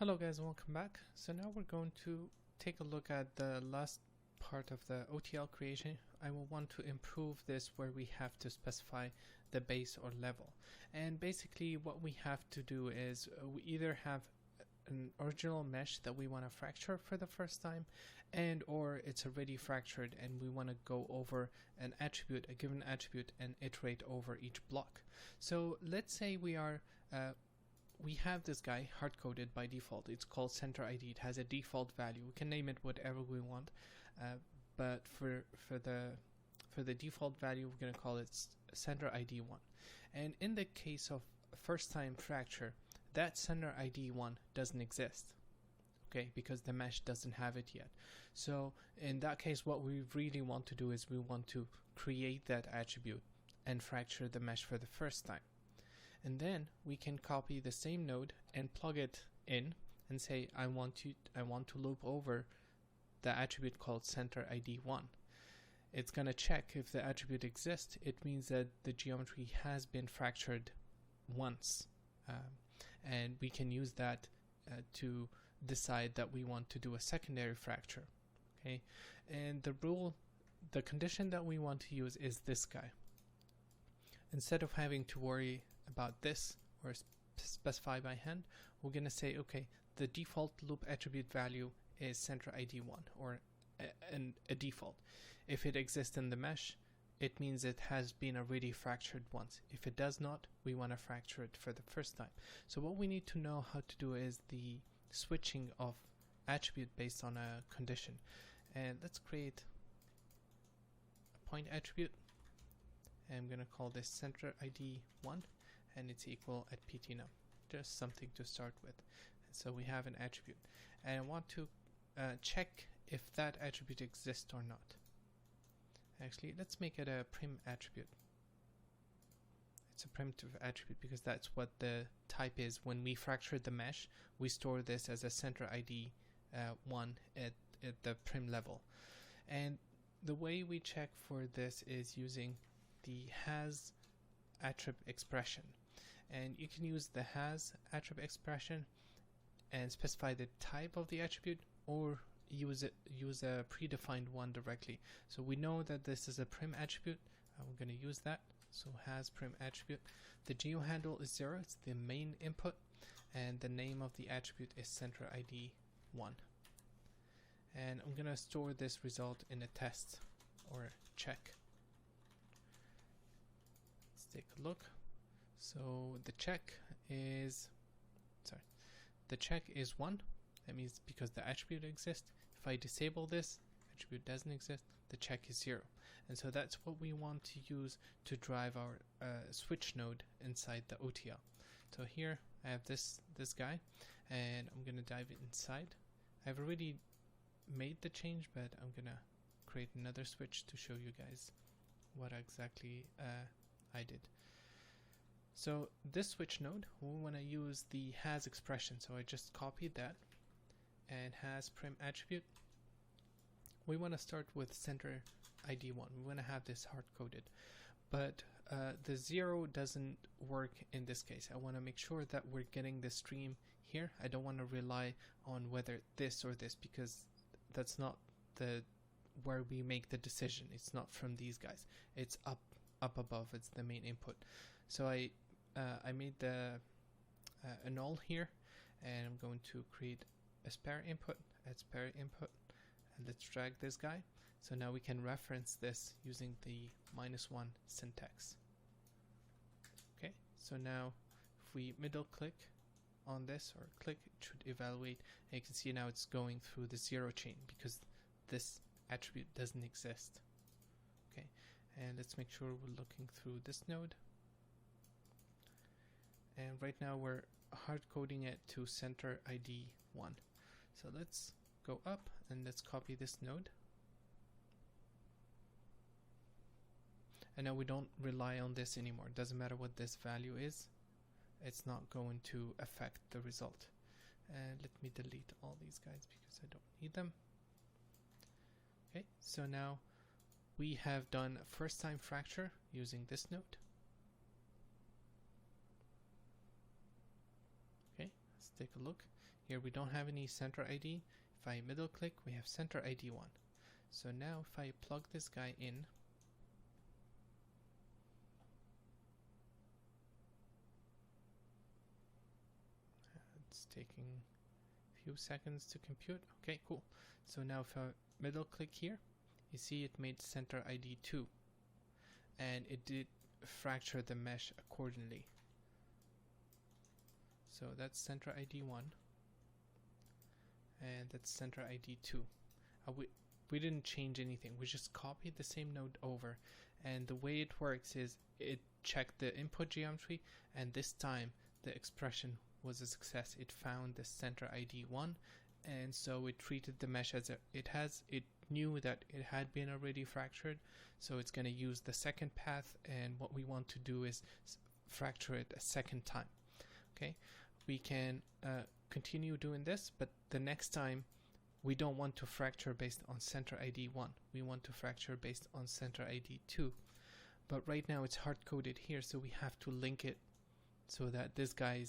Hello guys, welcome back. So now we're going to take a look at the last part of the OTL creation. I will want to improve this where we have to specify the base or level. And basically what we have to do is we either have an original mesh that we want to fracture for the first time, and or it's already fractured and we want to go over an attribute, a given attribute, and iterate over each block. So let's say we have this guy hard-coded by default. It's called center ID. It has a default value. We can name it whatever we want, but for the default value, we're going to call it center ID 1. And in the case of first-time fracture, that center ID 1 doesn't exist, okay, because the mesh doesn't have it yet. So in that case, what we really want to do is we want to create that attribute and fracture the mesh for the first time. And then we can copy the same node and plug it in and say I want to loop over the attribute called center ID 1. It's gonna check if the attribute exists. It means that the geometry has been fractured once, and we can use that to decide that we want to do a secondary fracture. Okay, and the condition that we want to use is this guy. Instead of having to worry about this or specify by hand, we're going to say, okay, the default loop attribute value is center ID 1, or a default. If it exists in the mesh, it means it has been already fractured once. If it does not, we want to fracture it for the first time. So what we need to know how to do is the switching of attribute based on a condition. And let's create a point attribute. I'm going to call this center ID 1, and it's equal at ptnum, just something to start with. And so we have an attribute, and I want to check if that attribute exists or not. Actually, let's make it a prim attribute. It's a primitive attribute because that's what the type is. When we fracture the mesh, we store this as a center ID 1 at the prim level. And the way we check for this is using the has attrib expression, and you can use the has attrib expression and specify the type of the attribute, or use a predefined one directly. So we know that this is a prim attribute, we're going to use that. So has prim attribute, the geo handle is 0, it's the main input, and the name of the attribute is center ID 1. And I'm going to store this result in a test or check. Take a look. So the check is 1. That means because the attribute exists. If I disable this, attribute doesn't exist, the check is 0. And so that's what we want to use to drive our switch node inside the OTL. So here I have this guy, and I'm gonna dive inside. I've already made the change, but I'm gonna create another switch to show you guys what exactly I did. So this switch node, we want to use the has expression. So I just copied that, and has prim attribute. We want to start with center ID 1. We want to have this hard coded, but the 0 doesn't work in this case. I want to make sure that we're getting the stream here. I don't want to rely on whether this or this, because that's not where we make the decision. It's not from these guys. It's up above. It's the main input. So I made a null here, and I'm going to create a spare input, add spare input, and let's drag this guy. So now we can reference this using the -1 syntax. Okay, so now if we middle click on this, or click, it should evaluate, and you can see now it's going through the 0 chain because this attribute doesn't exist. Okay, and let's make sure we're looking through this node. And right now we're hard coding it to center ID 1. So let's go up and let's copy this node. And now we don't rely on this anymore. It doesn't matter what this value is, it's not going to affect the result. And let me delete all these guys because I don't need them. Okay, so now we have done first time fracture using this node. Okay, let's take a look. Here we don't have any center ID. If I middle click, we have center ID 1. So now if I plug this guy in, it's taking a few seconds to compute. Okay, cool. So now if I middle click here, you see it made center ID 2, and it did fracture the mesh accordingly. So that's center ID 1, and that's center ID 2. We didn't change anything, we just copied the same node over, and the way it works is it checked the input geometry, and this time the expression was a success. It found the center ID 1, and so it treated the mesh as it knew that it had been already fractured, so it's going to use the second path, and what we want to do is fracture it a second time. Okay, we can continue doing this, but the next time we don't want to fracture based on center ID 1. We want to fracture based on center ID 2. But right now it's hard-coded here, so we have to link it so that this guy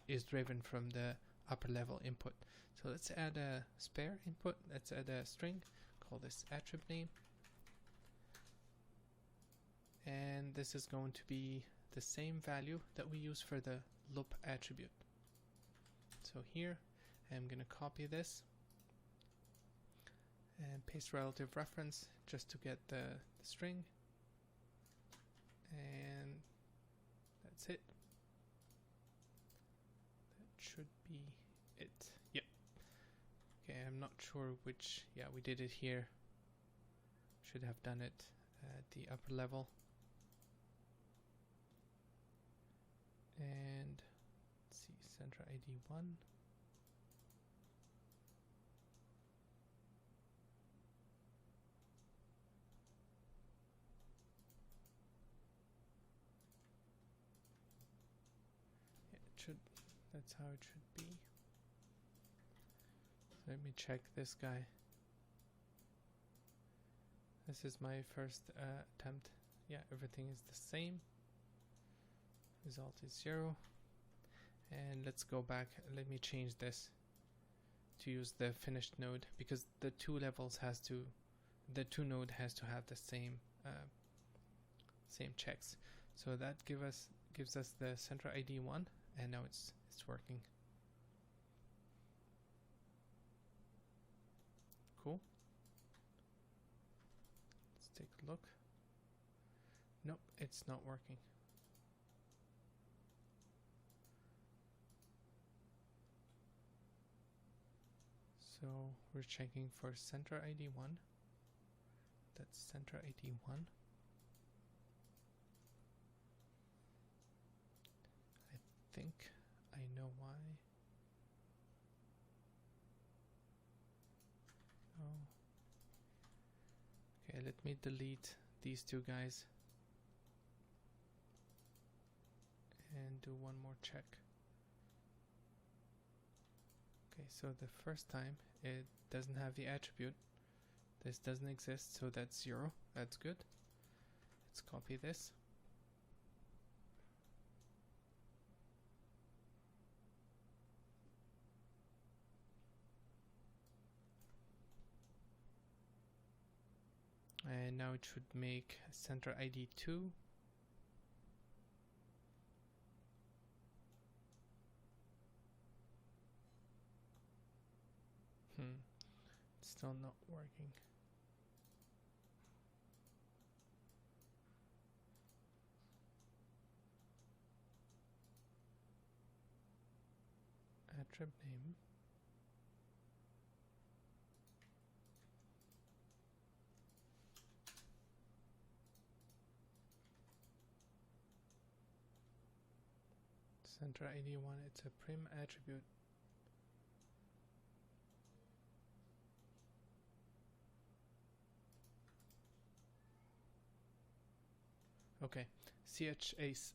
is driven from the upper level input. So let's add a spare input. Let's add a string. Call this attribute name. And this is going to be the same value that we use for the loop attribute. So here I'm going to copy this and paste relative reference just to get the string, and that's it. That should be it. Yep. Okay, I'm not sure which. Yeah, we did it here. Should have done it at the upper level. And let's see, center ID 1. That's how it should be. Let me check this guy. This is my first attempt. Yeah, everything is the same. Result is 0. And let's go back. Let me change this to use the finished node, because the two node has to have the same checks. So that gives us the center ID 1, and now it's working. Cool. Let's take a look. Nope, it's not working. So we're checking for center ID 1. That's center ID 1. I think I know why. Oh. Okay, let me delete these two guys and do one more check. Okay, so the first time it doesn't have the attribute. This doesn't exist, so that's 0. That's good. Let's copy this. And now it should make center ID 2. It's still not working. Attribute name. Center ID 1, it's a prim attribute. Okay, CHS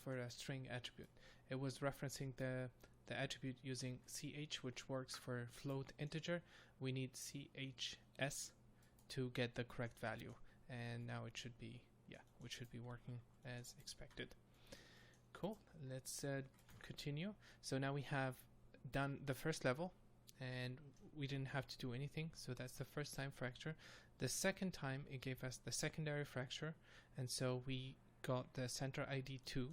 for a string attribute. It was referencing the attribute using CH, which works for float integer. We need CHS to get the correct value, and now it should be working as expected. Cool. Let's continue. So now we have done the first level and we didn't have to do anything, so that's the first time fracture. The second time it gave us the secondary fracture, and so we got the center ID 2,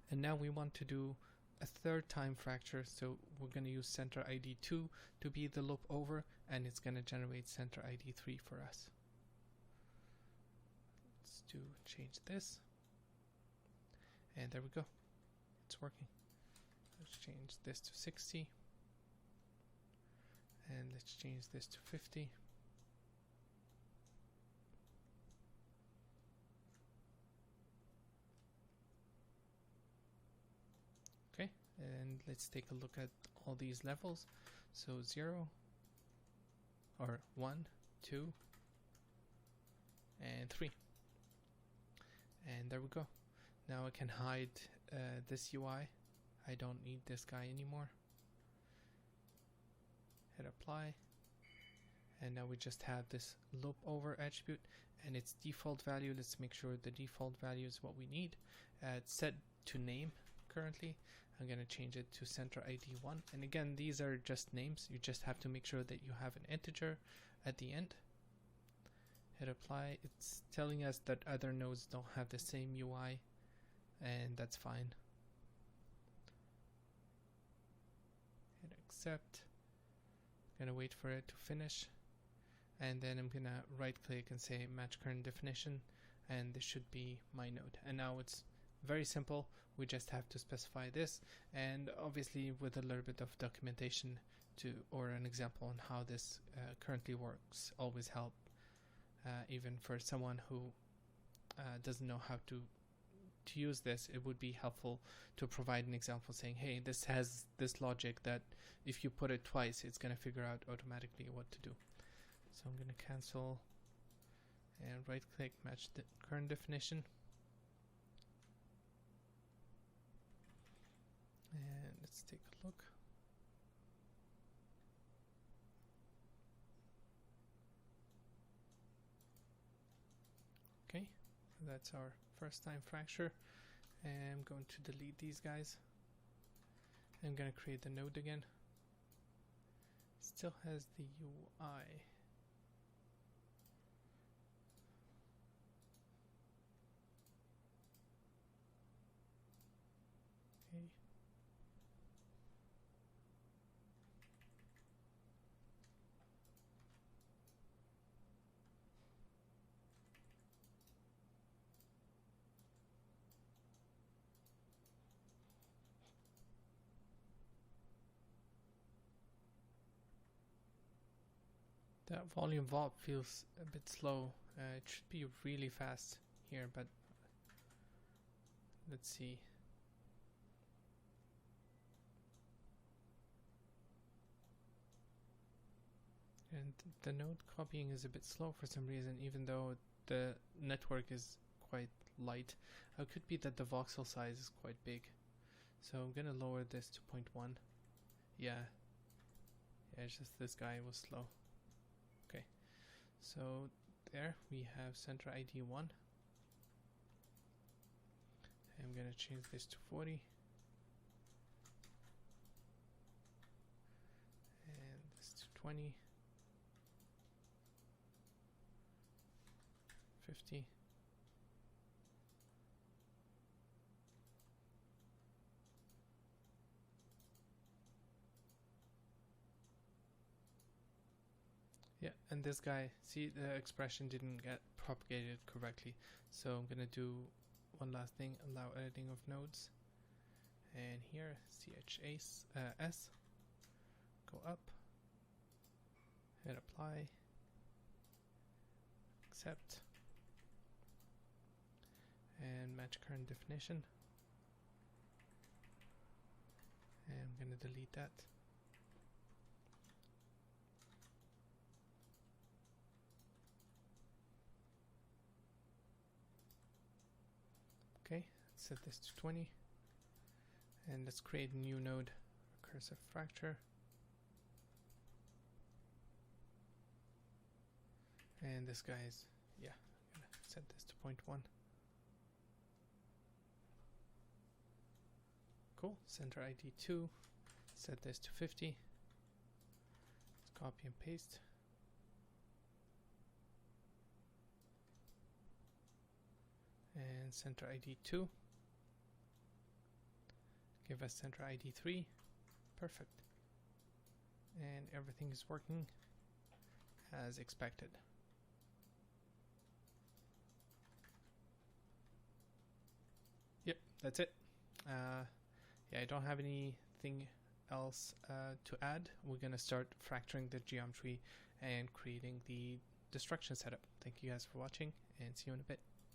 and now we want to do a third time fracture, so we're going to use center ID 2 to be the loop over, and it's going to generate center ID 3 for us. Let's change this, and there we go, it's working. Let's change this to 60, and let's change this to 50. Okay, and let's take a look at all these levels. So 0, or 1, 2, and 3. And there we go. Now I can hide this UI. I don't need this guy anymore. Hit apply. And now we just have this loop over attribute and its default value. Let's make sure the default value is what we need. It's set to name currently. I'm going to change it to center ID 1. And again, these are just names. You just have to make sure that you have an integer at the end. Hit apply. It's telling us that other nodes don't have the same UI, and that's fine. Hit accept. I'm going to wait for it to finish. And then I'm going to right click and say match current definition, and this should be my node. And now it's very simple. We just have to specify this, and obviously with a little bit of documentation or an example on how this currently works always help, even for someone who doesn't know how to use this. It would be helpful to provide an example saying, hey, this has this logic that if you put it twice, it's going to figure out automatically what to do. So I'm going to cancel and right click match the current definition. And let's take a look. Okay, so that's our first time fracture. And I'm going to delete these guys. I'm going to create the node again. Still has the UI. Okay. That volume VOP feels a bit slow. It should be really fast here, but let's see. And the node copying is a bit slow for some reason, even though the network is quite light. It could be that the voxel size is quite big. So I'm gonna lower this to 0.1. Yeah, it's just this guy was slow. Okay, so there we have center ID 1. I'm gonna change this to 40. And this to 20. 50. Yeah, and this guy, see, the expression didn't get propagated correctly. So I'm gonna do one last thing, allow editing of nodes. And here, CHS, go up, hit apply, accept, and match current definition. And I'm gonna delete that. Okay, let's set this to 20, and let's create a new node, recursive fracture, and this guy is, yeah, I'm gonna set this to 0.1. Cool. Center ID 2. Set this to 50. Let's copy and paste. And center ID 2. Give us center ID 3. Perfect. And everything is working as expected. Yep, that's it. Yeah, I don't have anything else to add. We're gonna start fracturing the geometry and creating the destruction setup. Thank you guys for watching, and see you in a bit.